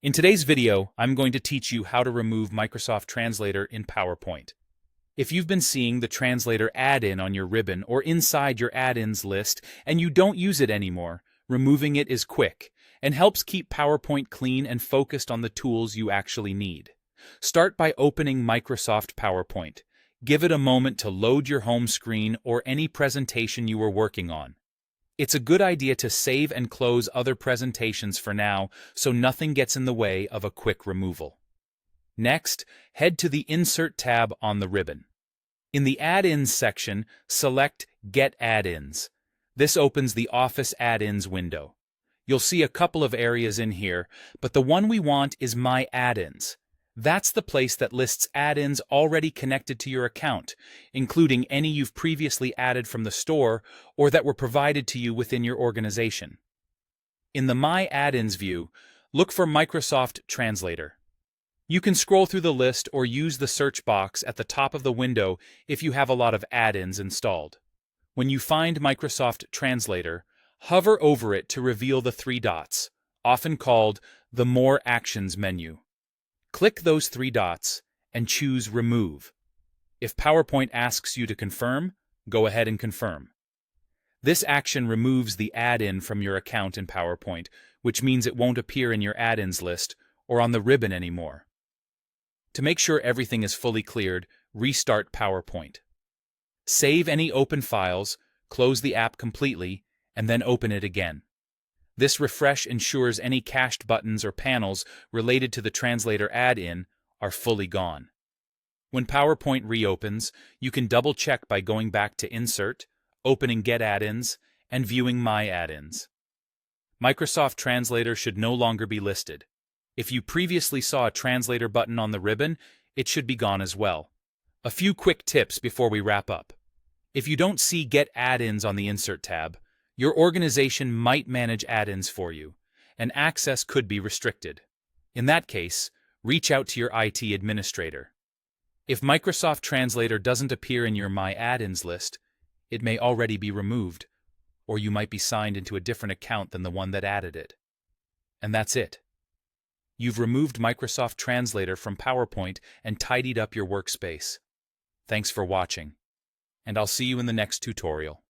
In today's video, I'm going to teach you how to remove Microsoft Translator in PowerPoint. If you've been seeing the Translator add-in on your ribbon or inside your add-ins list and you don't use it anymore, removing it is quick and helps keep PowerPoint clean and focused on the tools you actually need. Start by opening Microsoft PowerPoint. Give it a moment to load your home screen or any presentation you were working on. It's a good idea to save and close other presentations for now so nothing gets in the way of a quick removal. Next, head to the Insert tab on the ribbon. In the Add-ins section, select Get Add-ins. This opens the Office Add-ins window. You'll see a couple of areas in here, but the one we want is My Add-ins. That's the place that lists add-ins already connected to your account, including any you've previously added from the store or that were provided to you within your organization. In the My Add-ins view, look for Microsoft Translator. You can scroll through the list or use the search box at the top of the window if you have a lot of add-ins installed. When you find Microsoft Translator, hover over it to reveal the three dots, often called the More Actions menu. Click those three dots and choose Remove. If PowerPoint asks you to confirm, go ahead and confirm. This action removes the add-in from your account in PowerPoint, which means it won't appear in your add-ins list or on the ribbon anymore. To make sure everything is fully cleared, restart PowerPoint. Save any open files, close the app completely, and then open it again. This refresh ensures any cached buttons or panels related to the Translator add-in are fully gone. When PowerPoint reopens, you can double-check by going back to Insert, opening Get Add-ins, and viewing My Add-ins. Microsoft Translator should no longer be listed. If you previously saw a Translator button on the ribbon, it should be gone as well. A few quick tips before we wrap up. If you don't see Get Add-ins on the Insert tab, your organization might manage add-ins for you, and access could be restricted. In that case, reach out to your IT administrator. If Microsoft Translator doesn't appear in your My Add-ins list, it may already be removed, or you might be signed into a different account than the one that added it. And that's it. You've removed Microsoft Translator from PowerPoint and tidied up your workspace. Thanks for watching, and I'll see you in the next tutorial.